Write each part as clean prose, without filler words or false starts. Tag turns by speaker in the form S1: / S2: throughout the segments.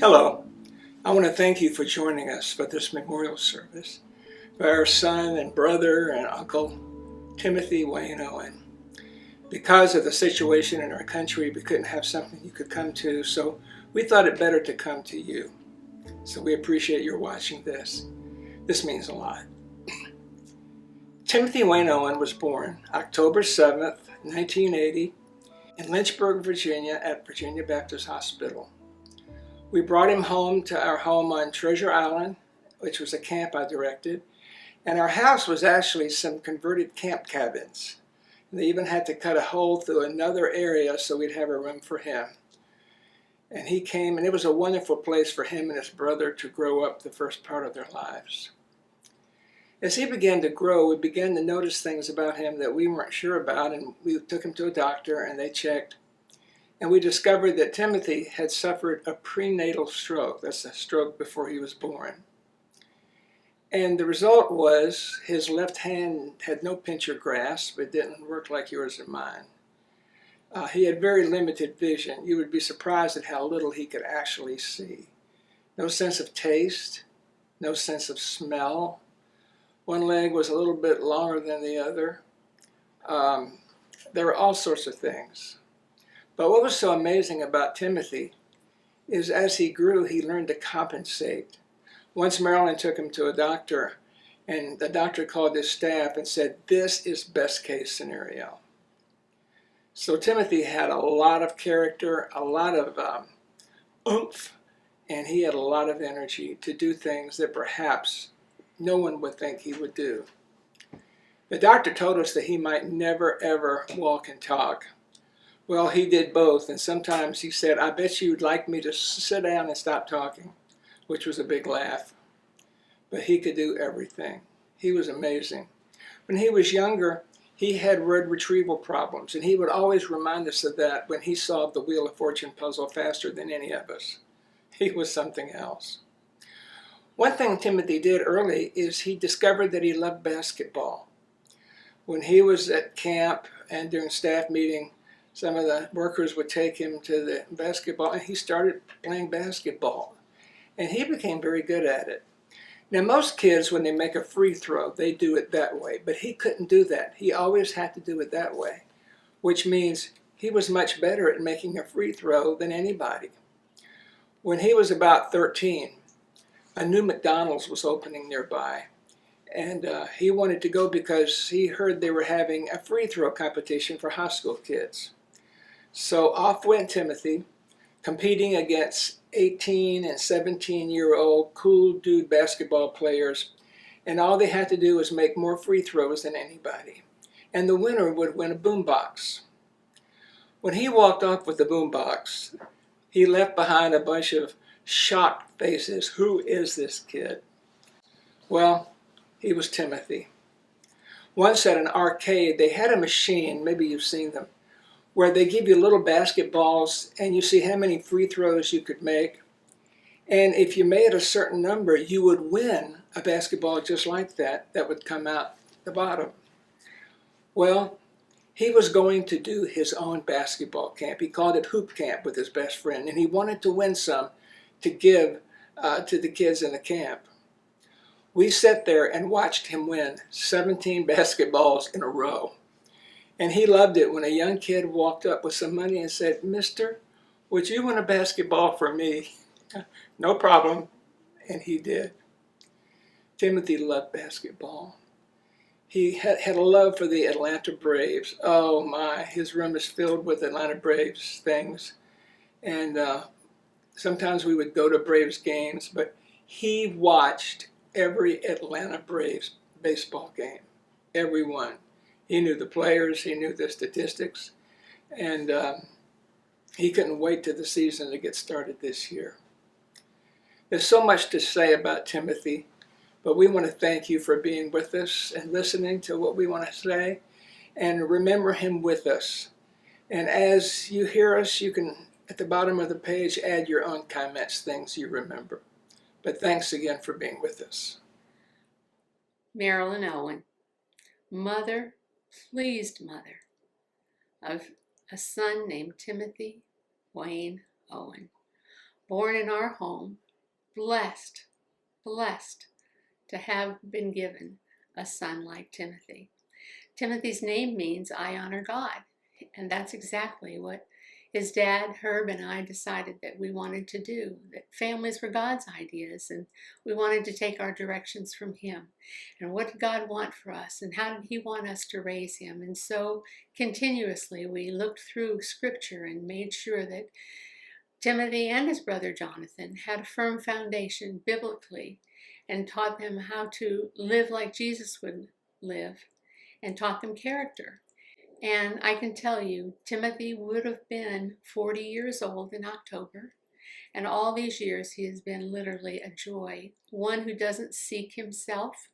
S1: Hello. I want to thank you for joining us for this memorial service for our son and brother and uncle, Timothy Wayne Owen. Because of the situation in our country, we couldn't have something you could come to, so we thought it better to come to you. So we appreciate your watching this. This means a lot. Timothy Wayne Owen was born October 7th, 1980, in Lynchburg, Virginia at Virginia Baptist Hospital. We brought him home to our home on Treasure Island, which was a camp I directed, and our house was actually some converted camp cabins. And they even had to cut a hole through another area so we'd have a room for him. And he came, and it was a wonderful place for him and his brother to grow up the first part of their lives. As he began to grow, we began to notice things about him that we weren't sure about, and we took him to a doctor, and they checked. And we discovered that Timothy had suffered a prenatal stroke. That's a stroke before he was born. And the result was his left hand had no pincher grasp. It didn't work like yours or mine. He had very limited vision. You would be surprised at how little he could actually see. No sense of taste, no sense of smell. One leg was a little bit longer than the other. There were all sorts of things. But what was so amazing about Timothy is as he grew, he learned to compensate. Once Marilyn took him to a doctor, and the doctor called his staff and said, "This is best case scenario." So Timothy had a lot of character, a lot of oomph, and he had a lot of energy to do things that perhaps no one would think he would do. The doctor told us that he might never ever walk and talk. Well, he did both, and sometimes he said, "I bet you'd like me to sit down and stop talking," which was a big laugh. But he could do everything. He was amazing. When he was younger, he had word retrieval problems, and he would always remind us of that when he solved the Wheel of Fortune puzzle faster than any of us. He was something else. One thing Timothy did early is he discovered that he loved basketball. When he was at camp and during staff meeting, some of the workers would take him to the basketball, and he started playing basketball. And he became very good at it. Now, most kids, when they make a free throw, they do it that way. But he couldn't do that. He always had to do it that way, which means he was much better at making a free throw than anybody. When he was about 13, a new McDonald's was opening nearby. And he wanted to go because he heard they were having a free throw competition for high school kids. So off went Timothy, competing against 18 and 17-year-old cool dude basketball players, and all they had to do was make more free throws than anybody. And the winner would win a boombox. When he walked off with the boombox, he left behind a bunch of shocked faces. Who is this kid? Well, he was Timothy. Once at an arcade, they had a machine, maybe you've seen them, where they give you little basketballs and you see how many free throws you could make. And if you made a certain number, you would win a basketball just like that would come out the bottom. Well, he was going to do his own basketball camp. He called it Hoop Camp with his best friend, and he wanted to win some to give to the kids in the camp. We sat there and watched him win 17 basketballs in a row. And he loved it when a young kid walked up with some money and said, "Mister, would you win a basketball for me?" No problem. And he did. Timothy loved basketball. He had a love for the Atlanta Braves. Oh my, his room is filled with Atlanta Braves things. And sometimes we would go to Braves games, but he watched every Atlanta Braves baseball game, every one. He knew the players, he knew the statistics, and he couldn't wait till the season to get started this year. There's so much to say about Timothy, but we want to thank you for being with us and listening to what we want to say, and remember him with us. And as you hear us, you can, at the bottom of the page, add your own comments, things you remember. But thanks again for being with us.
S2: Marilyn Owen. mother, pleased mother, of a son named Timothy Wayne Owen, born in our home, blessed to have been given a son like Timothy. Timothy's name means I honor God, and that's exactly what his dad, Herb, and I decided that we wanted to do, that families were God's ideas, and we wanted to take our directions from him. And what did God want for us, and how did he want us to raise him? And so continuously we looked through Scripture and made sure that Timothy and his brother Jonathan had a firm foundation biblically, and taught them how to live like Jesus would live, and taught them character. And I can tell you, Timothy would have been 40 years old in October. And all these years, he has been literally a joy. One who doesn't seek himself.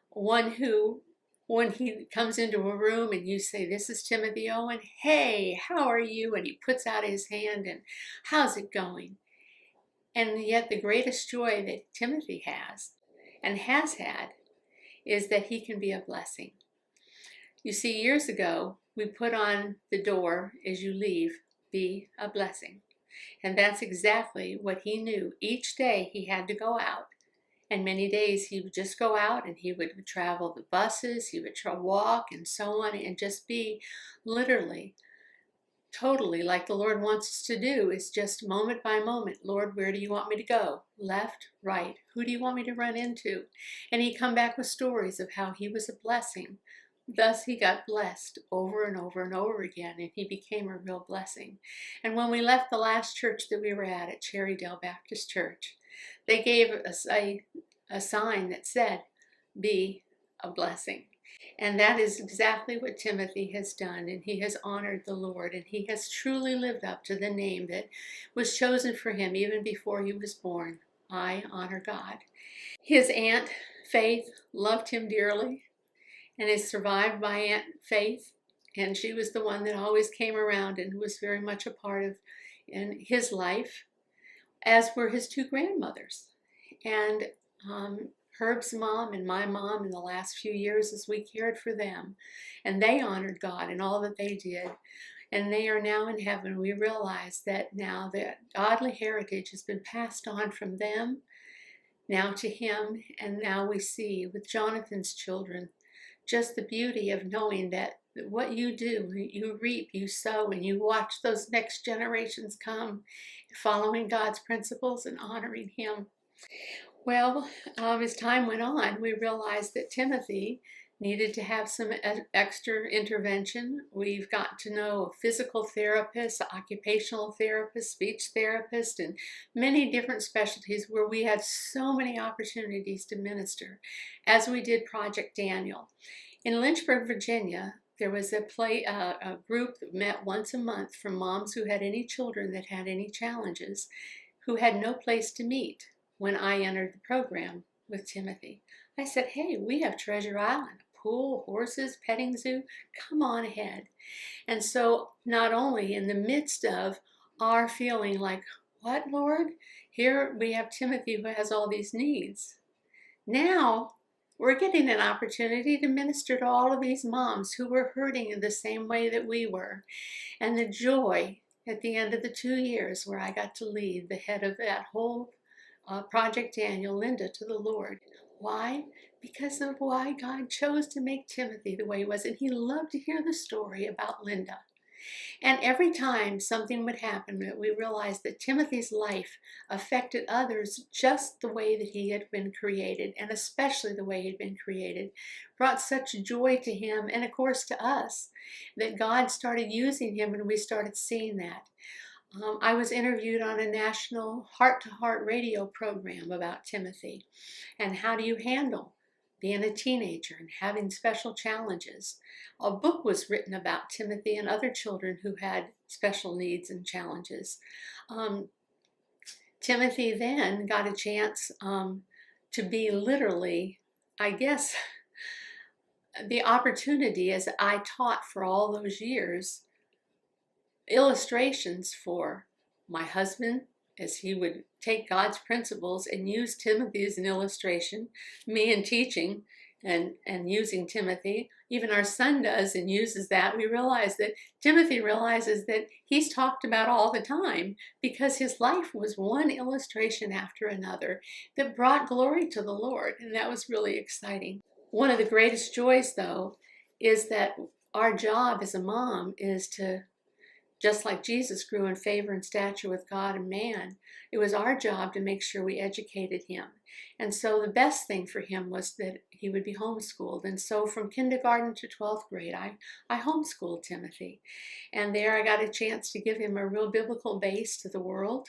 S2: One who, when he comes into a room and you say, this is Timothy Owen, hey, how are you? And he puts out his hand and how's it going? And yet the greatest joy that Timothy has and has had is that he can be a blessing. You see, years ago, we put on the door as you leave, be a blessing. And that's exactly what he knew. Each day he had to go out. And many days he would just go out and he would travel the buses, he would walk and so on, and just be literally, totally like the Lord wants us to do, is just moment by moment. Lord, where do you want me to go? Left, right. Who do you want me to run into? And he'd come back with stories of how he was a blessing. Thus, he got blessed over and over and over again, and he became a real blessing. And when we left the last church that we were at Cherrydale Baptist Church, they gave us a sign that said, be a blessing. And that is exactly what Timothy has done, and he has honored the Lord, and he has truly lived up to the name that was chosen for him even before he was born. I honor God. His Aunt Faith loved him dearly, and is survived by Aunt Faith, and she was the one that always came around and was very much a part of in his life, as were his two grandmothers. And Herb's mom and my mom in the last few years as we cared for them, and they honored God in all that they did. And they are now in heaven. We realize that now that godly heritage has been passed on from them now to him, and now we see with Jonathan's children just the beauty of knowing that what you do, you reap, you sow, and you watch those next generations come, following God's principles and honoring him. Well, as time went on, we realized that Timothy needed to have some extra intervention. We've got to know a physical therapist, occupational therapist, speech therapist, and many different specialties where we had so many opportunities to minister as we did Project Daniel. In Lynchburg, Virginia, there was a group that met once a month from moms who had any children that had any challenges, who had no place to meet. When I entered the program with Timothy, I said, hey, we have Treasure Island, a pool, horses, petting zoo, come on ahead. And so not only in the midst of our feeling like, what, Lord? Here we have Timothy who has all these needs. Now we're getting an opportunity to minister to all of these moms who were hurting in the same way that we were. And the joy at the end of the 2 years where I got to lead the head of that whole Project Daniel, Linda, to the Lord. Why? Because of why God chose to make Timothy the way he was. And he loved to hear the story about Linda. And every time something would happen, we realized that Timothy's life affected others just the way that he had been created, and especially the way he had been created, brought such joy to him and, of course, to us, that God started using him, and we started seeing that. I was interviewed on a national heart-to-heart radio program about Timothy and how do you handle being a teenager and having special challenges. A book was written about Timothy and other children who had special needs and challenges. Timothy then got a chance to be literally, I guess, the opportunity as I taught for all those years, illustrations for my husband as he would take God's principles and use Timothy as an illustration, me in teaching, and using Timothy. Even our son does and uses that. We realize that Timothy realizes that he's talked about all the time because his life was one illustration after another that brought glory to the Lord, and that was really exciting. One of the greatest joys, though, is that our job as a mom is to, just like Jesus grew in favor and stature with God and man, it was our job to make sure we educated him. And so the best thing for him was that he would be homeschooled. And so from kindergarten to 12th grade, I homeschooled Timothy. And there I got a chance to give him a real biblical base to the world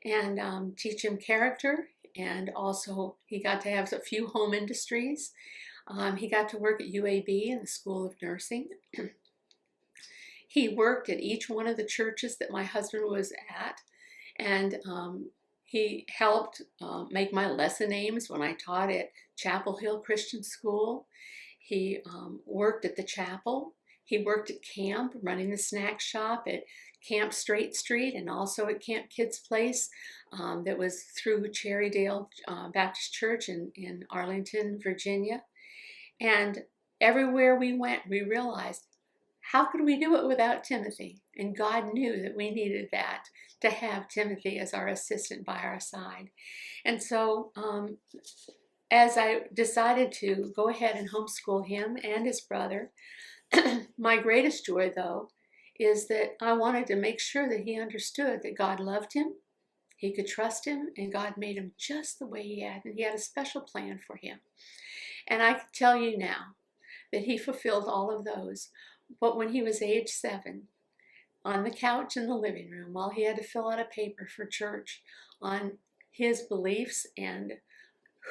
S2: and teach him character. And also he got to have a few home industries. He got to work at UAB in the School of Nursing. He worked at each one of the churches that my husband was at, and he helped make my lesson names when I taught at Chapel Hill Christian School. He worked at the chapel. He worked at camp, running the snack shop at Camp Straight Street and also at Camp Kids Place that was through Cherrydale Baptist Church in Arlington, Virginia. And everywhere we went, we realized, how could we do it without Timothy? And God knew that we needed that, to have Timothy as our assistant by our side. And so as I decided to go ahead and homeschool him and his brother, my greatest joy, though, is that I wanted to make sure that he understood that God loved him, he could trust him, and God made him just the way he had, and he had a special plan for him. And I can tell you now that he fulfilled all of those. But when he was age 7, on the couch in the living room, while he had to fill out a paper for church on his beliefs and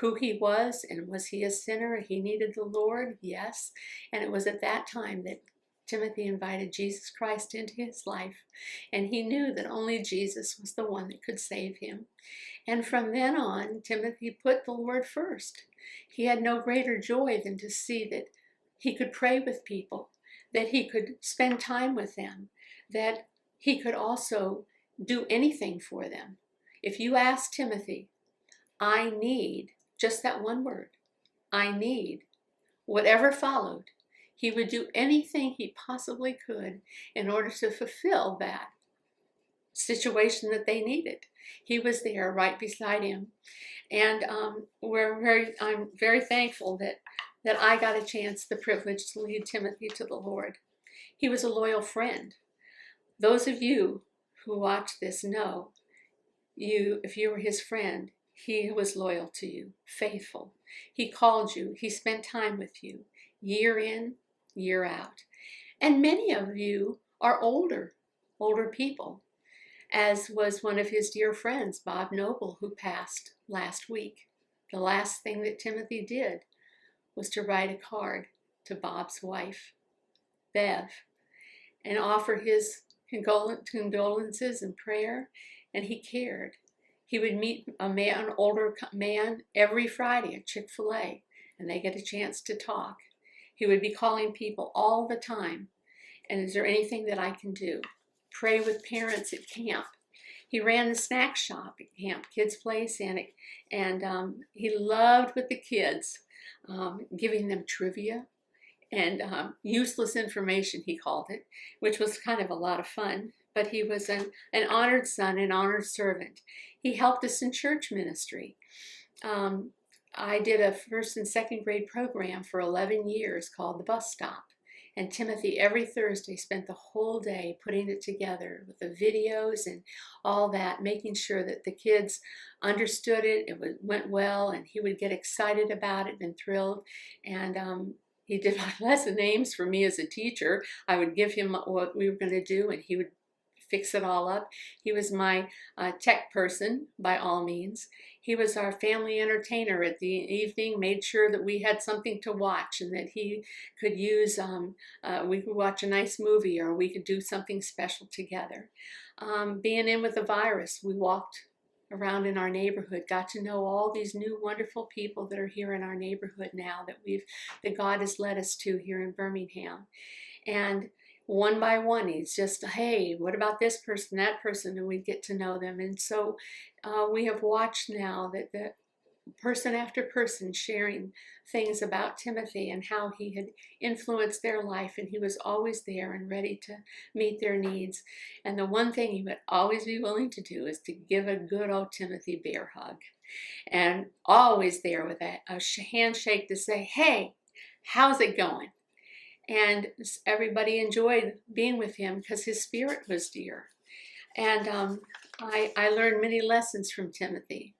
S2: who he was, and was he a sinner, he needed the Lord, yes. And it was at that time that Timothy invited Jesus Christ into his life, and he knew that only Jesus was the one that could save him. And from then on, Timothy put the Lord first. He had no greater joy than to see that he could pray with people, that he could spend time with them, that he could also do anything for them. If you ask Timothy, I need, just that one word, I need, whatever followed, he would do anything he possibly could in order to fulfill that situation that they needed. He was there right beside him. And I'm very thankful that I got a chance, the privilege to lead Timothy to the Lord. He was a loyal friend. Those of you who watch this know, if you were his friend, he was loyal to you, faithful. He called you, he spent time with you, year in, year out. And many of you are older people, as was one of his dear friends, Bob Noble, who passed last week. The last thing that Timothy did was to write a card to Bob's wife, Bev, and offer his condolences and prayer, and he cared. He would meet an older man every Friday at Chick-fil-A, and they get a chance to talk. He would be calling people all the time, and is there anything that I can do? Pray with parents at camp. He ran the snack shop at Camp Kids Place, and he loved with the kids, giving them trivia and useless information, he called it, which was kind of a lot of fun. But he was an honored son, an honored servant. He helped us in church ministry. I did a 1st and 2nd grade program for 11 years called The Bus Stop. And Timothy, every Thursday, spent the whole day putting it together with the videos and all that, making sure that the kids understood it, went well, and he would get excited about it and thrilled. And he did my lesson names for me as a teacher. I would give him what we were going to do, and he would fix it all up. He was my tech person, by all means. He was our family entertainer at the evening, made sure that we had something to watch and that he could use, we could watch a nice movie or we could do something special together. Being in with the virus, we walked around in our neighborhood, got to know all these new wonderful people that are here in our neighborhood now that God has led us to here in Birmingham. And one by one, he's just, hey, what about this person, that person, and we get to know them. And so we have watched now that person after person sharing things about Timothy and how he had influenced their life, and he was always there and ready to meet their needs. And the one thing he would always be willing to do is to give a good old Timothy bear hug, and always there with a handshake to say, hey, how's it going? And everybody enjoyed being with him because his spirit was dear. And I learned many lessons from Timothy.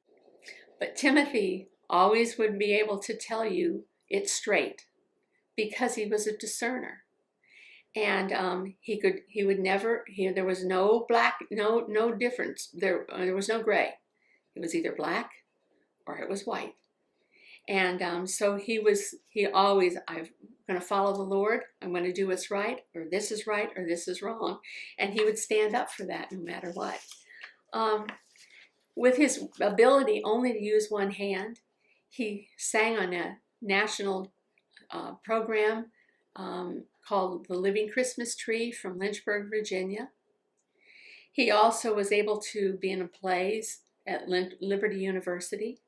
S2: But Timothy always would be able to tell you it straight because he was a discerner. And he would never, there was no black, no difference. There was no gray. It was either black or it was white. And so he always, I'm going to follow the Lord. I'm going to do what's right, or this is right, or this is wrong. And he would stand up for that no matter what. With his ability only to use one hand, he sang on a national program called The Living Christmas Tree from Lynchburg, Virginia. He also was able to be in plays at Liberty University.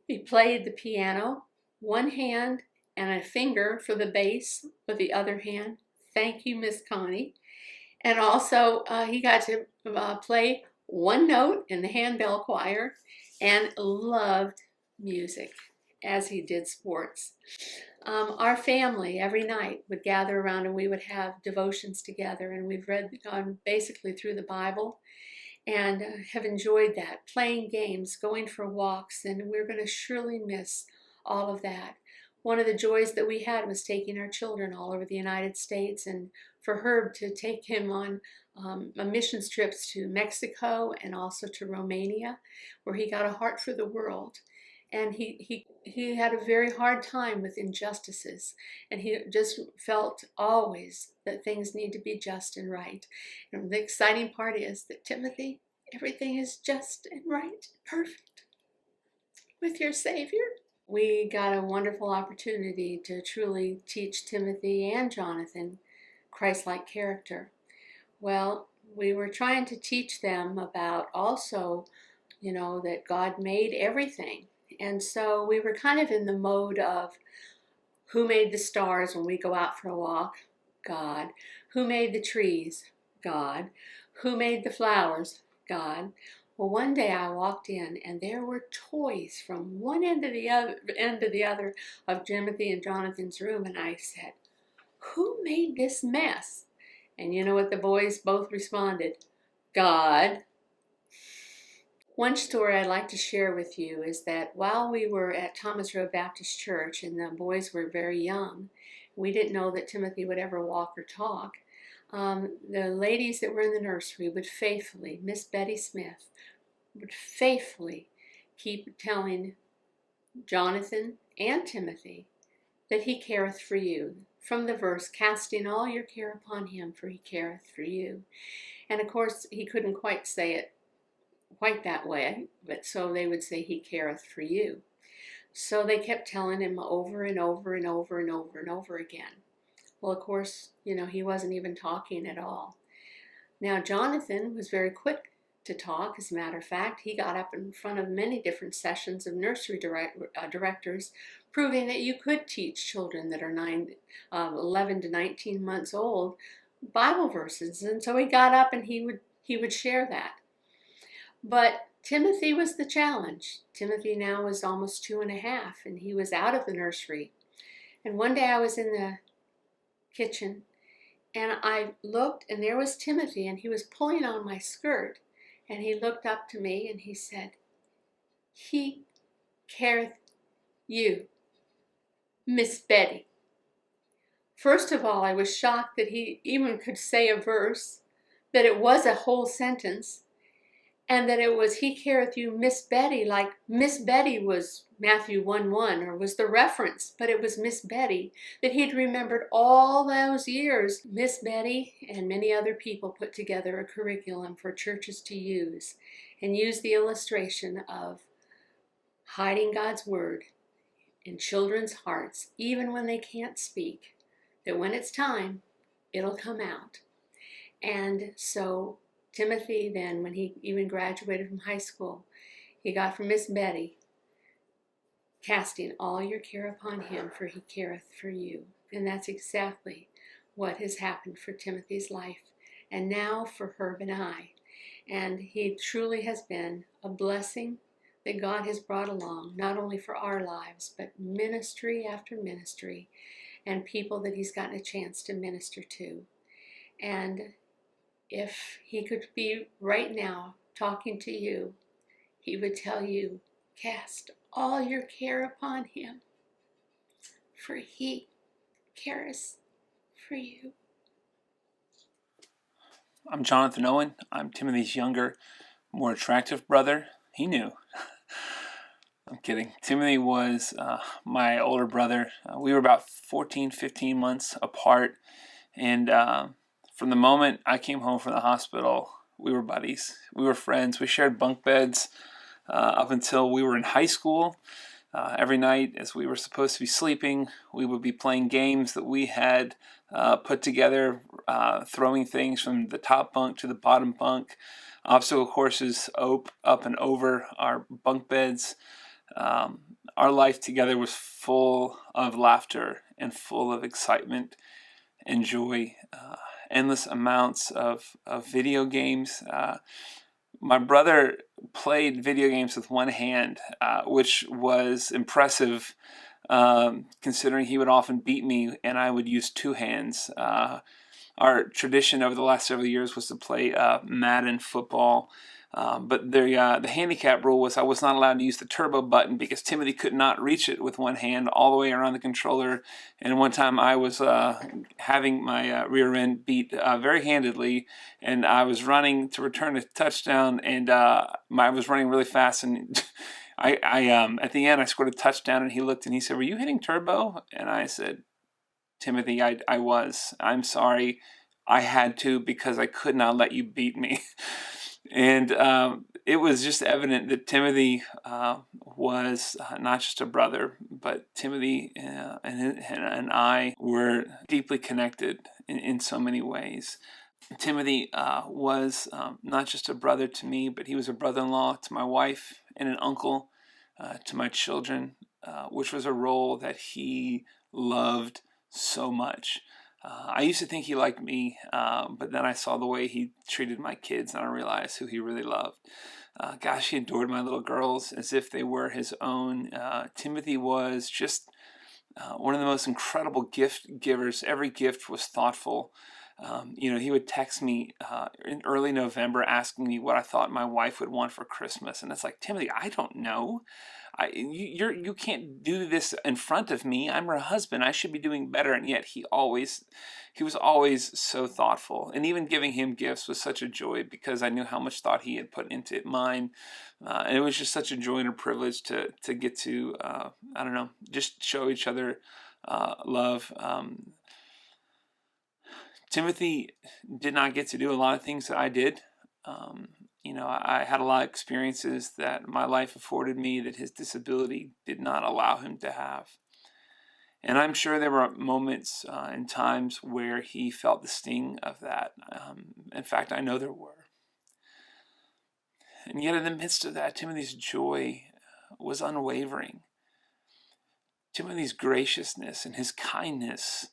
S2: He played the piano, one hand and a finger for the bass with the other hand. Thank you, Miss Connie. And also he got to play one note in the handbell choir and loved music as he did sports. Our family every night would gather around and we would have devotions together, and we've gone basically through the Bible and have enjoyed that, playing games, going for walks, and we're going to surely miss all of that. One of the joys that we had was taking our children all over the United States, and for Herb to take him on missions trips to Mexico and also to Romania, where he got a heart for the world. And he had a very hard time with injustices, and he just felt always that things need to be just and right. And the exciting part is that, Timothy, everything is just and right, perfect with your Savior. We got a wonderful opportunity to truly teach Timothy and Jonathan Christ-like character. Well, we were trying to teach them about also, that God made everything. And so we were kind of in the mode of, who made the stars when we go out for a walk? God. Who made the trees? God. Who made the flowers? God. Well, one day I walked in and there were toys from one end to the other of Timothy and Jonathan's room, and I said, who made this mess? And you know what the boys both responded? God. One story I'd like to share with you is that while we were at Thomas Road Baptist Church and the boys were very young, we didn't know that Timothy would ever walk or talk. The ladies that were in the nursery would faithfully, Miss Betty Smith, would faithfully keep telling Jonathan and Timothy that he careth for you. From the verse, casting all your care upon him, for he careth for you. And of course, he couldn't quite say it quite that way, but so they would say, he careth for you. So they kept telling him over and over and over and over and over again. Well, of course, he wasn't even talking at all. Now, Jonathan was very quick to talk. As a matter of fact, he got up in front of many different sessions of nursery directors, proving that you could teach children that are 11 to 19 months old Bible verses. And so he got up and he would share that. But Timothy was the challenge. Timothy now was almost 2.5, and he was out of the nursery. And one day I was in the kitchen, and I looked, and there was Timothy, and he was pulling on my skirt. And he looked up to me, and he said, he careth you, Miss Betty. First of all, I was shocked that he even could say a verse, that it was a whole sentence, and that it was, he careth you, Miss Betty, like Miss Betty was Matthew 1:1, or was the reference, but it was Miss Betty, that he'd remembered all those years. Miss Betty and many other people put together a curriculum for churches to use, and use the illustration of hiding God's word in children's hearts, even when they can't speak, that when it's time, it'll come out. And so Timothy then, when he even graduated from high school, he got from Miss Betty, casting all your care upon him, for he careth for you. And that's exactly what has happened for Timothy's life, and now for Herb and I. And he truly has been a blessing that God has brought along, not only for our lives, but ministry after ministry, and people that he's gotten a chance to minister to. And if he could be right now talking to you, he would tell you, cast all your care upon him, for he cares for you.
S3: I'm Jonathan Owen. I'm Timothy's younger, more attractive brother. He knew. I'm kidding. Timothy was my older brother. We were about 14, 15 months apart. And from the moment I came home from the hospital, we were buddies. We were friends. We shared bunk beds up until we were in high school. Every night as we were supposed to be sleeping, we would be playing games that we had put together, throwing things from the top bunk to the bottom bunk, obstacle courses up and over our bunk beds. Our life together was full of laughter and full of excitement and joy, endless amounts of video games. My brother played video games with one hand, which was impressive, considering he would often beat me and I would use two hands. Our tradition over the last several years was to play Madden football. But the handicap rule was I was not allowed to use the turbo button because Timothy could not reach it with one hand all the way around the controller. And one time I was having my rear end beat very handedly, and I was running to return a touchdown, and I was running really fast, and I at the end I scored a touchdown, and he looked and he said, "Were you hitting turbo?" And I said, "Timothy, I was. I'm sorry. I had to because I could not let you beat me." And it was just evident that Timothy was not just a brother, but Timothy and I were deeply connected in so many ways. Timothy was not just a brother to me, but he was a brother-in-law to my wife and an uncle to my children, which was a role that he loved so much. I used to think he liked me, but then I saw the way he treated my kids, and I realized who he really loved. Gosh, he adored my little girls as if they were his own. Timothy was just one of the most incredible gift givers. Every gift was thoughtful. He would text me in early November asking me what I thought my wife would want for Christmas, and it's like, Timothy, I don't know. You can't do this in front of me. I'm her husband. I should be doing better. And yet he was always so thoughtful. And even giving him gifts was such a joy because I knew how much thought he had put into mine. And it was just such a joy and a privilege to get to, just show each other love. Timothy did not get to do a lot of things that I did. I had a lot of experiences that my life afforded me that his disability did not allow him to have. And I'm sure there were moments and times where he felt the sting of that. In fact, I know there were. And yet in the midst of that, Timothy's joy was unwavering. Timothy's graciousness and his kindness.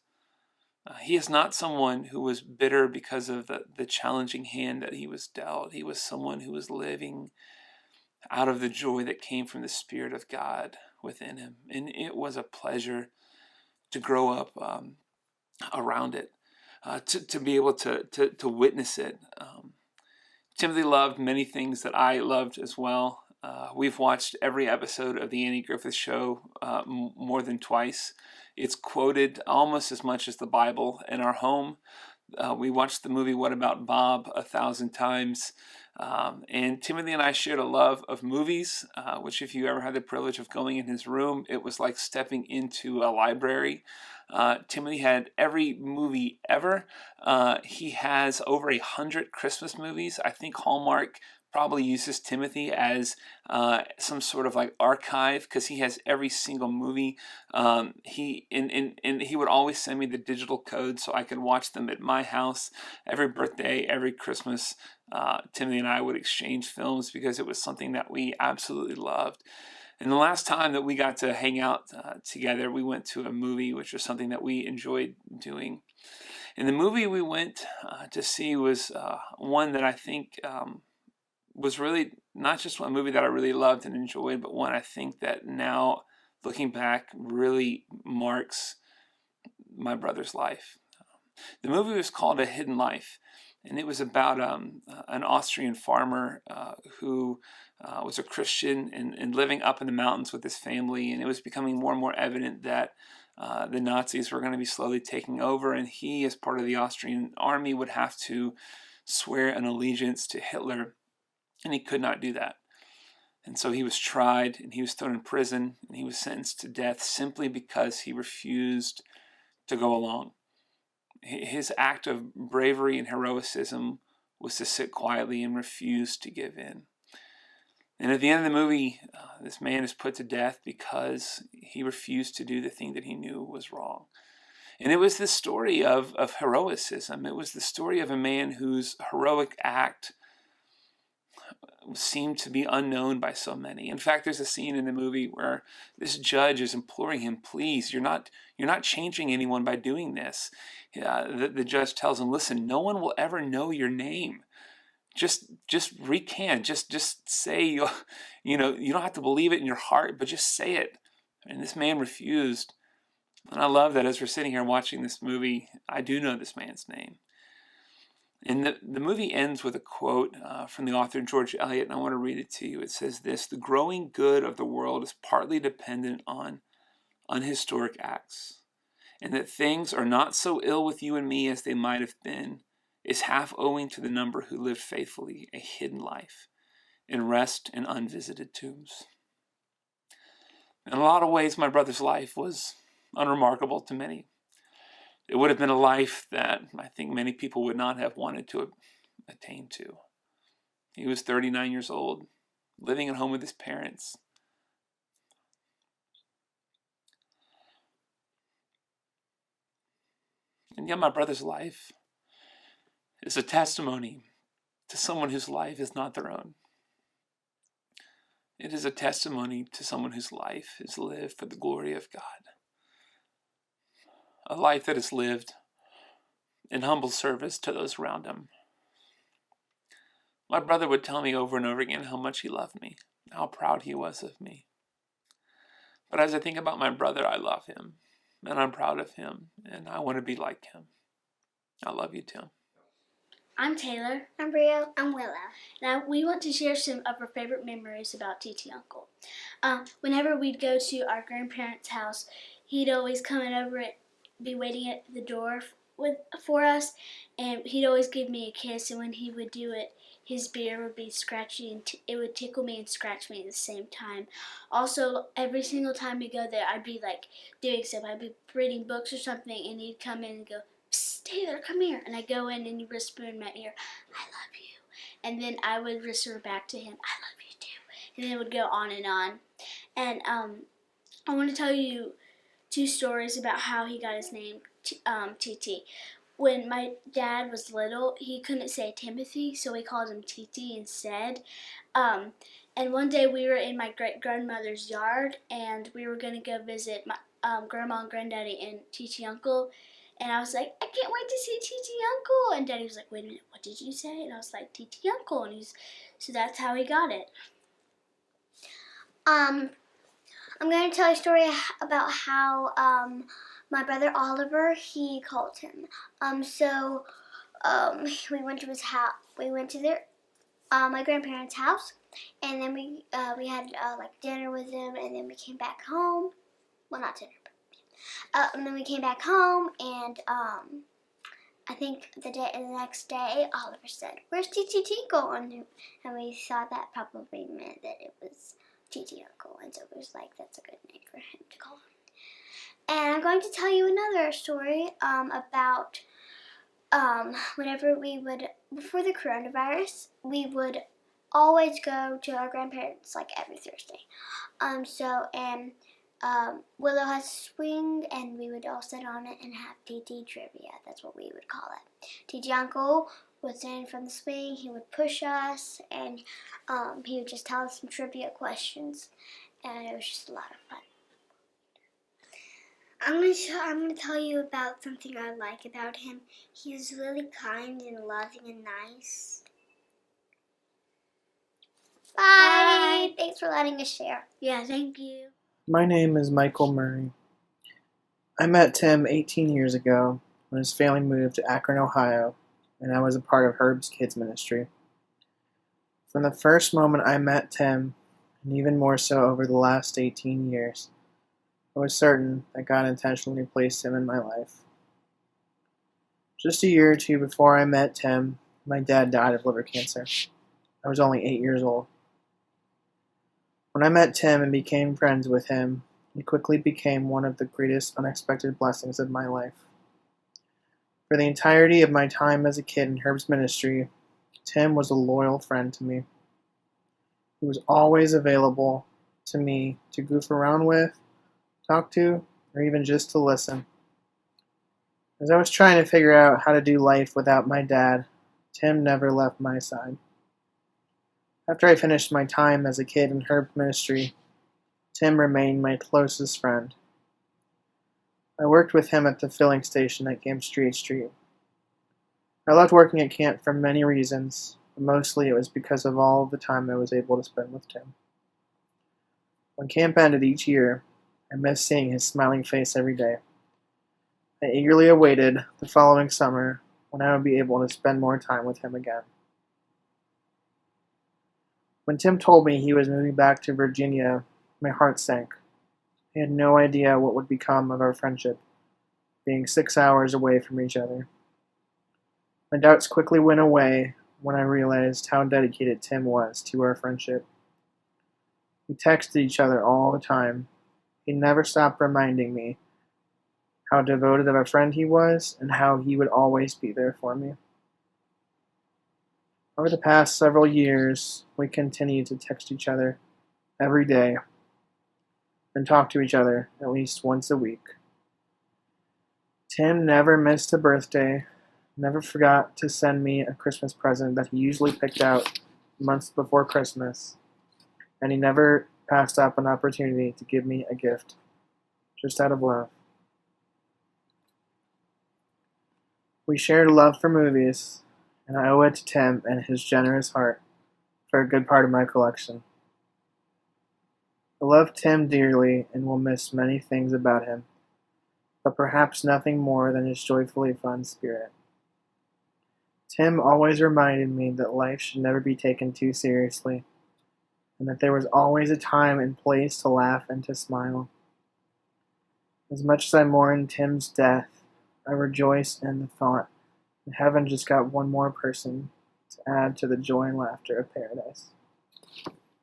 S3: He is not someone who was bitter because of the challenging hand that he was dealt. He was someone who was living out of the joy that came from the Spirit of God within him. And it was a pleasure to grow up around it, to be able to witness it. Timothy loved many things that I loved as well. We've watched every episode of the Andy Griffith Show more than twice. It's quoted almost as much as the Bible in our home. We watched the movie What About Bob 1,000 times. And Timothy and I shared a love of movies, which if you ever had the privilege of going in his room, it was like stepping into a library. Timothy had every movie ever. He has over 100 Christmas movies. I think Hallmark probably uses Timothy as some sort of like archive because he has every single movie. He would always send me the digital code so I could watch them at my house every birthday, every Christmas. Timothy and I would exchange films because it was something that we absolutely loved. And the last time that we got to hang out together, we went to a movie, which was something that we enjoyed doing. And the movie we went to see was one that I think was really not just one movie that I really loved and enjoyed, but one I think that now, looking back, really marks my brother's life. The movie was called A Hidden Life, and it was about an Austrian farmer who was a Christian and living up in the mountains with his family, and it was becoming more and more evident that the Nazis were going to be slowly taking over, and he, as part of the Austrian army, would have to swear an allegiance to Hitler, and he could not do that. And so he was tried, and he was thrown in prison, and he was sentenced to death simply because he refused to go along. His act of bravery and heroicism was to sit quietly and refuse to give in. And at the end of the movie, this man is put to death because he refused to do the thing that he knew was wrong. And it was the story of heroicism. It was the story of a man whose heroic act seemed to be unknown by so many. In fact, there's a scene in the movie where this judge is imploring him, please, you're not changing anyone by doing this. The judge tells him, listen, no one will ever know your name. Just recant, just say, you don't have to believe it in your heart, but just say it. And this man refused. And I love that as we're sitting here watching this movie, I do know this man's name. And the movie ends with a quote from the author George Eliot, and I want to read it to you. It says this: the growing good of the world is partly dependent on unhistoric acts, and that things are not so ill with you and me as they might have been is half owing to the number who lived faithfully a hidden life and rest in unvisited tombs. In a lot of ways, my brother's life was unremarkable to many. It would have been a life that I think many people would not have wanted to attain to. He was 39 years old, living at home with his parents. And yet my brother's life is a testimony to someone whose life is not their own. It is a testimony to someone whose life is lived for the glory of God. A life that is lived in humble service to those around him. My brother would tell me over and over again how much he loved me, how proud he was of me. But as I think about my brother, I love him, and I'm proud of him, and I want to be like him. I love you, Tim.
S4: I'm Taylor.
S5: I'm Brio. I'm Willow.
S4: Now, we want to share some of our favorite memories about TT Uncle. Whenever we'd go to our grandparents' house, he'd always come over and be waiting at the door for us, and he'd always give me a kiss, and when he would do it, his beard would be scratchy, and it would tickle me and scratch me at the same time. Also, every single time we go there, I'd be like doing stuff. I'd be reading books or something, and he'd come in and go, "Psst, Taylor, come here." And I'd go in and he'd whisper in my ear, "I love you." And then I would whisper back to him, "I love you too." And then it would go on and on. And I want to tell you 2 stories about how he got his name, TT. When my dad was little, he couldn't say Timothy, so we called him TT instead. And one day we were in my great-grandmother's yard, and we were going to go visit my grandma and granddaddy and TT Uncle. And I was like, "I can't wait to see TT Uncle." And Daddy was like, "Wait a minute, what did you say?" And I was like, "TT Uncle." And so that's how he got it.
S5: I'm going to tell you a story about how my brother Oliver, he called him. We went to his house. We went to my grandparents' house, and then we had like dinner with them, and then we came back home. Well, not dinner, but and then we came back home, and I think the next day, Oliver said, "Where's TT going?" And we thought that probably meant that it was TT Uncle, and so it was like, that's a good name for him to call him. And I'm going to tell you another story about whenever we would, before the coronavirus, we would always go to our grandparents like every Thursday. Willow has a swing, and we would all sit on it and have TT trivia. That's what we would call it. TT Uncle would stand from the swing. He would push us, and he would just tell us some trivia questions. and it was just a lot of fun. I'm gonna tell you about something I like about him. He's really kind and loving and nice. Bye. Thanks for letting us share. Yeah, thank you.
S6: My name is Michael Murray. I met Tim 18 years ago when his family moved to Akron, Ohio, and I was a part of Herb's kids ministry. From the first moment I met Tim, and even more so over the last 18 years, I was certain that God intentionally placed him in my life. Just a year or two before I met Tim, my dad died of liver cancer. I was only 8 years old. When I met Tim and became friends with him, he quickly became one of the greatest unexpected blessings of my life. For the entirety of my time as a kid in Herb's ministry, Tim was a loyal friend to me. He was always available to me to goof around with, talk to, or even just to listen. As I was trying to figure out how to do life without my dad, Tim never left my side. After I finished my time as a kid in Herb's ministry, Tim remained my closest friend. I worked with him at the filling station at Camp Street. I loved working at camp for many reasons, but mostly it was because of all the time I was able to spend with Tim. When camp ended each year, I missed seeing his smiling face every day. I eagerly awaited the following summer when I would be able to spend more time with him again. When Tim told me he was moving back to Virginia, my heart sank. I had no idea what would become of our friendship, being 6 hours away from each other. My doubts quickly went away when I realized how dedicated Tim was to our friendship. We texted each other all the time. He never stopped reminding me how devoted of a friend he was and how he would always be there for me. Over the past several years, we continued to text each other every day and talk to each other at least once a week. Tim never missed a birthday, never forgot to send me a Christmas present that he usually picked out months before Christmas, and he never passed up an opportunity to give me a gift, just out of love. We shared a love for movies, and I owe it to Tim and his generous heart for a good part of my collection. I love Tim dearly and will miss many things about him, but perhaps nothing more than his joyfully fun spirit. Tim always reminded me that life should never be taken too seriously, and that there was always a time and place to laugh and to smile. As much as I mourn Tim's death, I rejoice in the thought that heaven just got one more person to add to the joy and laughter of paradise.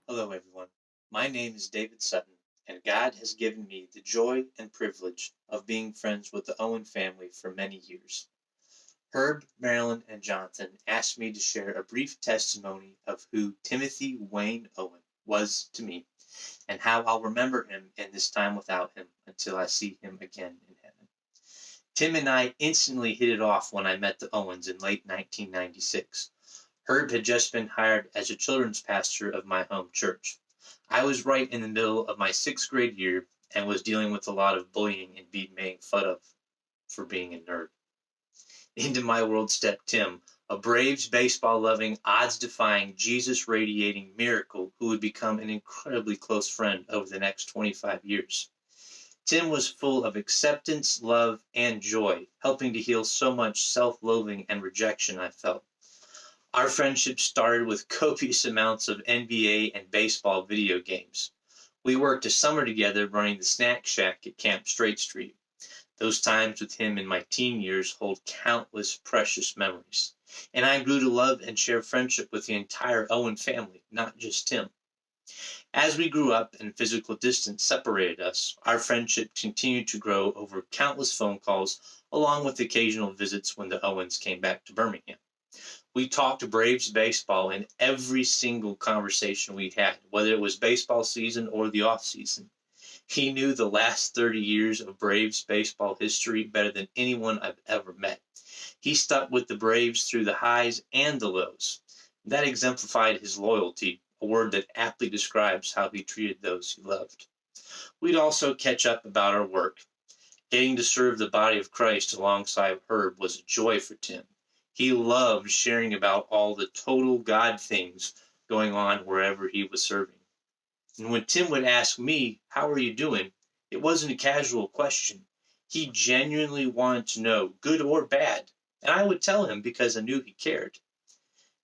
S7: Hello, everyone. My name is David Sutton, and God has given me the joy and privilege of being friends with the Owen family for many years. Herb, Marilyn, and Jonathan asked me to share a brief testimony of who Timothy Wayne Owen was to me, and how I'll remember him in this time without him until I see him again in heaven. Tim and I instantly hit it off when I met the Owens in late 1996. Herb had just been hired as a children's pastor of my home church. I was right in the middle of my 6th grade year and was dealing with a lot of bullying and being made fun of for being a nerd. Into my world stepped Tim, a Braves baseball-loving, odds-defying, Jesus-radiating miracle who would become an incredibly close friend over the next 25 years. Tim was full of acceptance, love, and joy, helping to heal so much self-loathing and rejection I felt. Our friendship started with copious amounts of NBA and baseball video games. We worked a summer together running the snack shack at Camp Street. Those times with him in my teen years hold countless precious memories. And I grew to love and share friendship with the entire Owen family, not just Tim. As we grew up and physical distance separated us, our friendship continued to grow over countless phone calls, along with occasional visits when the Owens came back to Birmingham. We talked Braves baseball in every single conversation we had, whether it was baseball season or the off season. He knew the last 30 years of Braves baseball history better than anyone I've ever met. He stuck with the Braves through the highs and the lows. That exemplified his loyalty, a word that aptly describes how he treated those he loved. We'd also catch up about our work. Getting to serve the body of Christ alongside Herb was a joy for Tim. He loved sharing about all the total God things going on wherever he was serving. And when Tim would ask me, "How are you doing?" it wasn't a casual question. He genuinely wanted to know, good or bad, and I would tell him because I knew he cared.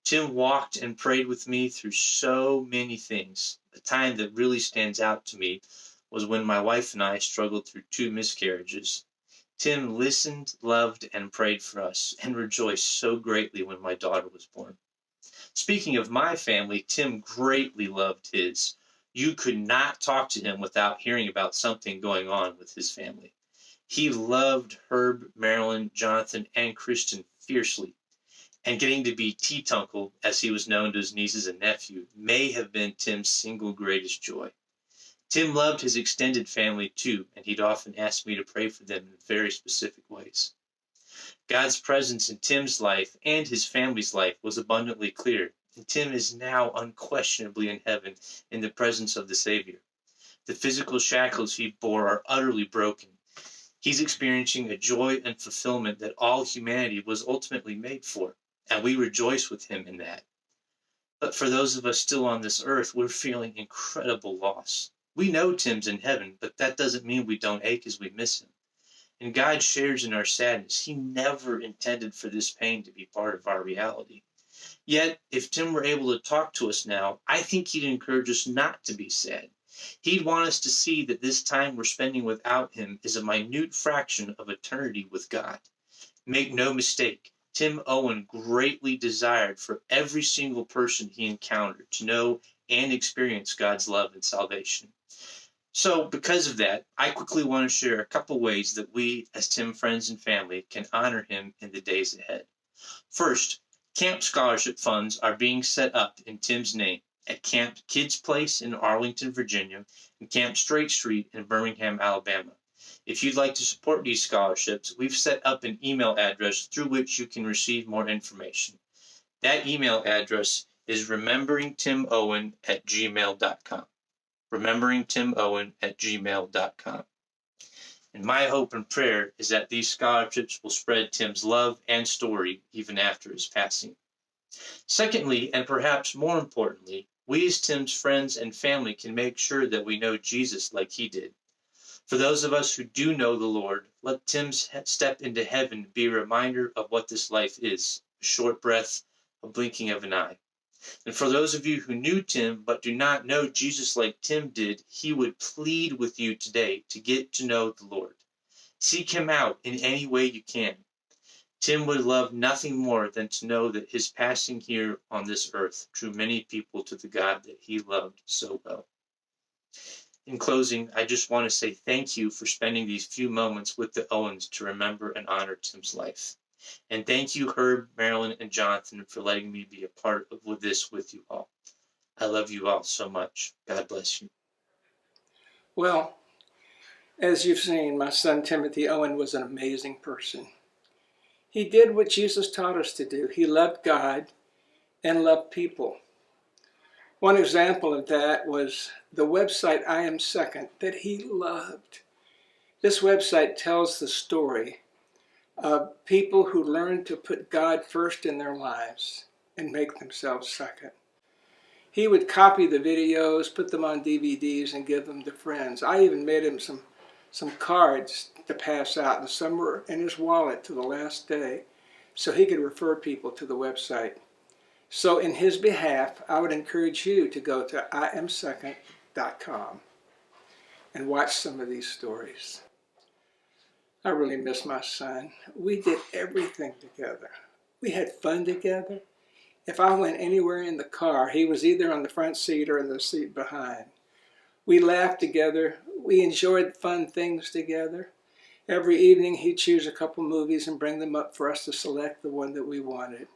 S7: Tim walked and prayed with me through so many things. The time that really stands out to me was when my wife and I struggled through 2 miscarriages. Tim listened, loved, and prayed for us, and rejoiced so greatly when my daughter was born. Speaking of my family, Tim greatly loved his. You could not talk to him without hearing about something going on with his family. He loved Herb, Marilyn, Jonathan, and Kristen fiercely, and getting to be T-Tunkle, as he was known to his nieces and nephew, may have been Tim's single greatest joy. Tim loved his extended family too, and he'd often ask me to pray for them in very specific ways. God's presence in Tim's life and his family's life was abundantly clear, and Tim is now unquestionably in heaven in the presence of the Savior. The physical shackles he bore are utterly broken. He's experiencing a joy and fulfillment that all humanity was ultimately made for, and we rejoice with him in that. But for those of us still on this earth, we're feeling incredible loss. We know Tim's in heaven, but that doesn't mean we don't ache as we miss him. And God shares in our sadness. He never intended for this pain to be part of our reality. Yet, if Tim were able to talk to us now, I think he'd encourage us not to be sad. He'd want us to see that this time we're spending without him is a minute fraction of eternity with God. Make no mistake, Tim Owen greatly desired for every single person he encountered to know and experience God's love and salvation. So, because of that, I quickly want to share a couple ways that we, as Tim friends and family, can honor him in the days ahead. First, camp scholarship funds are being set up in Tim's name at Camp Kids Place in Arlington, Virginia, and Camp Straight Street in Birmingham, Alabama. If you'd like to support these scholarships, we've set up an email address through which you can receive more information. That email address is rememberingtimowen@gmail.com. rememberingtimowen@gmail.com. And my hope and prayer is that these scholarships will spread Tim's love and story even after his passing. Secondly, and perhaps more importantly, we as Tim's friends and family can make sure that we know Jesus like he did. For those of us who do know the Lord, let Tim's step into heaven be a reminder of what this life is, a short breath, a blinking of an eye. And for those of you who knew Tim but do not know Jesus like Tim did, he would plead with you today to get to know the Lord. Seek him out in any way you can. Tim would love nothing more than to know that his passing here on this earth drew many people to the God that he loved so well. In closing, I just want to say thank you for spending these few moments with the Owens to remember and honor Tim's life. And thank you, Herb, Marilyn, and Jonathan, for letting me be a part of this with you all. I love you all so much. God bless you.
S1: Well, as you've seen, my son Timothy Owen was an amazing person. He did what Jesus taught us to do. He loved God and loved people. One example of that was the website I Am Second that he loved. This website tells the story of people who learned to put God first in their lives and make themselves second. He would copy the videos, put them on DVDs, and give them to friends. I even made him some cards to pass out, and some were in his wallet to the last day, so he could refer people to the website. So in his behalf, I would encourage you to go to iamsecond.com and watch some of these stories. I really miss my son. We did everything together. We had fun together. If I went anywhere in the car, he was either on the front seat or in the seat behind. We laughed together. We enjoyed fun things together. Every evening he'd choose a couple movies and bring them up for us to select the one that we wanted.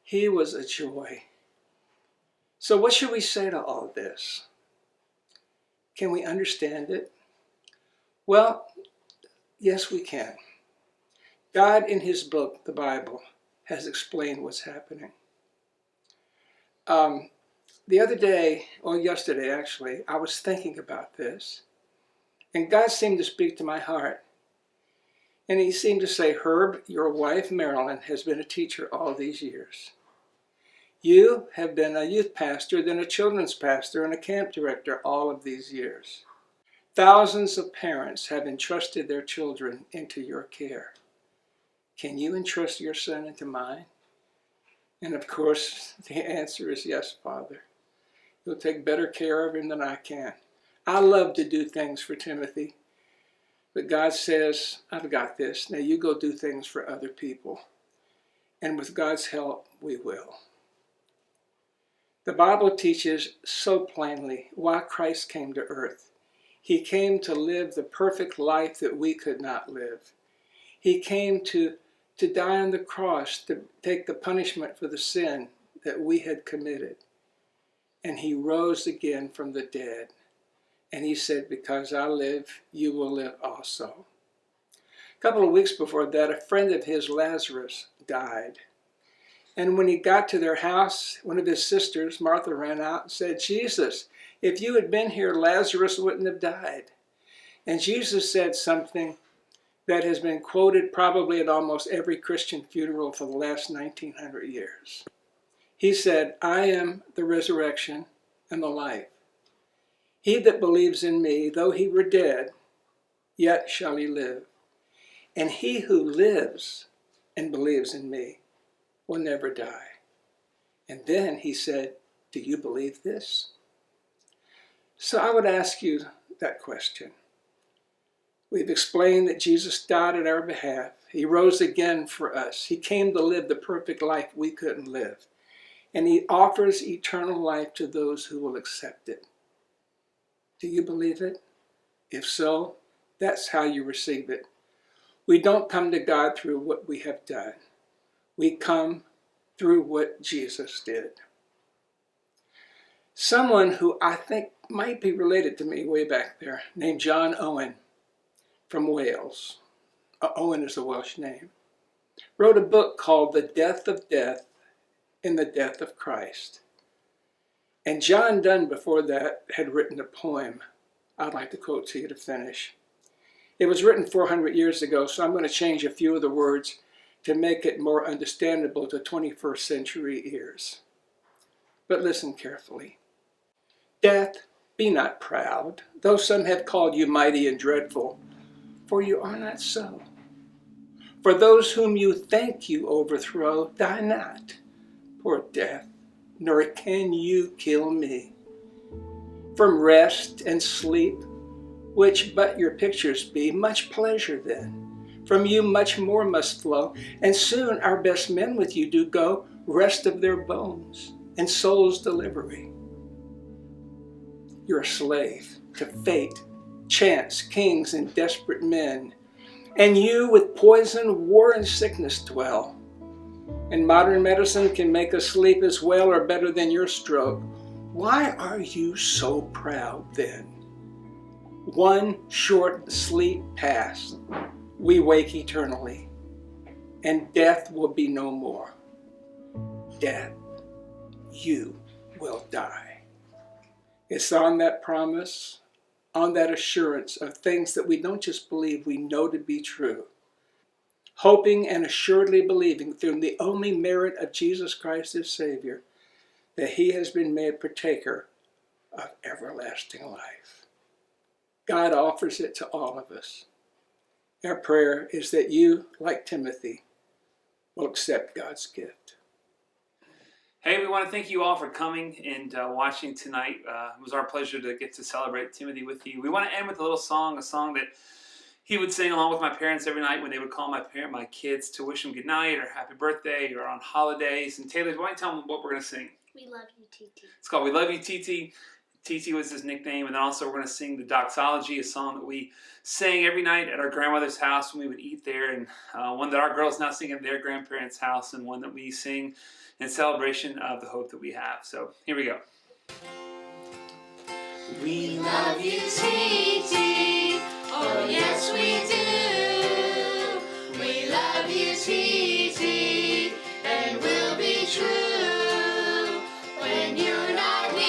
S1: He was a joy. So what should we say to all this? Can we understand it? Well, yes, we can. God in his book, the Bible, has explained what's happening. The other day, or yesterday actually, I was thinking about this, and God seemed to speak to my heart. And he seemed to say, Herb, your wife Marilyn has been a teacher all these years. You have been a youth pastor, then a children's pastor, and a camp director all of these years. Thousands of parents have entrusted their children into your care. Can you entrust your son into mine? And of course, the answer is yes, Father. You'll take better care of him than I can. I love to do things for Timothy, but God says, I've got this. Now you go do things for other people. And with God's help, we will. The Bible teaches so plainly why Christ came to earth. He came to live the perfect life that we could not live. He came to die on the cross, to take the punishment for the sin that we had committed. And he rose again from the dead. And he said, because I live, you will live also. A couple of weeks before that, a friend of his, Lazarus, died. And when he got to their house, one of his sisters, Martha, ran out and said, Jesus, if you had been here, Lazarus wouldn't have died. And Jesus said something that has been quoted probably at almost every Christian funeral for the last 1900 years. He said, I am the resurrection and the life. He that believes in me, though he were dead, yet shall he live. And he who lives and believes in me will never die. And then he said, do you believe this? So I would ask you that question. We've explained that Jesus died on our behalf. He rose again for us. He came to live the perfect life we couldn't live. And he offers eternal life to those who will accept it. Do you believe it? If so, that's how you receive it. We don't come to God through what we have done. We come through what Jesus did. Someone who I think might be related to me way back there, named John Owen from Wales. Owen is a Welsh name. Wrote a book called The Death of Death in the Death of Christ. And John Donne before that had written a poem I'd like to quote to you to finish. It was written 400 years ago, so I'm going to change a few of the words to make it more understandable to 21st century ears. But listen carefully. Death, be not proud, though some have called you mighty and dreadful, for you are not so. For those whom you think you overthrow, die not, poor death, nor can you kill me. From rest and sleep, which but your pictures be, much pleasure then. From you much more must flow, and soon our best men with you do go, rest of their bones and soul's delivery. You're a slave to fate, chance, kings, and desperate men. And you with poison, war, and sickness dwell. And modern medicine can make us sleep as well or better than your stroke. Why are you so proud then? One short sleep past, we wake eternally, and death will be no more. Death, you will die. It's on that promise, on that assurance of things that we don't just believe, we know to be true. Hoping and assuredly believing through the only merit of Jesus Christ as Savior, that he has been made partaker of everlasting life. God offers it to all of us. Our prayer is that you, like Timothy, will accept God's gift.
S3: Hey, we want to thank you all for coming and watching tonight. It was our pleasure to get to celebrate Timothy with you. We want to end with a little song, a song that he would sing along with my parents every night when they would call my kids to wish them good night or happy birthday or on holidays. And Taylor, why don't you tell them what we're going to sing?
S4: We love you, TT.
S3: It's called We Love You, TT. TT was his nickname. And then also we're going to sing the Doxology, a song that we sang every night at our grandmother's house when we would eat there. And one that our girls now sing at their grandparents' house, and one that we sing in celebration of the hope that we have. So here we go.
S2: We love you, TT. Oh, yes, we do. We love you, TT. And we'll be true when you're not here.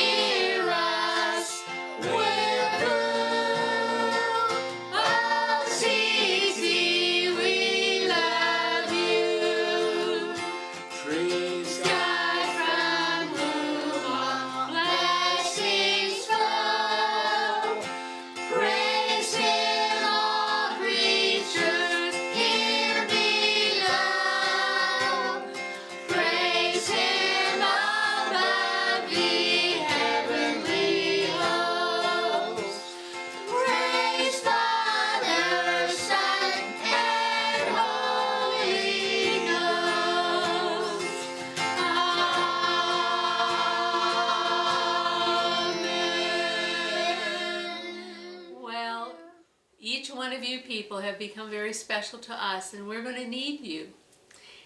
S2: people have become very special to us, and we're going to need you.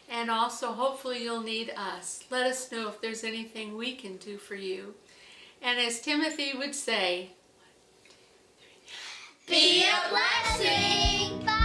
S2: And also, hopefully, you'll need us. Let us know if there's anything we can do for you. And as Timothy would say,
S5: Be a blessing. Bye.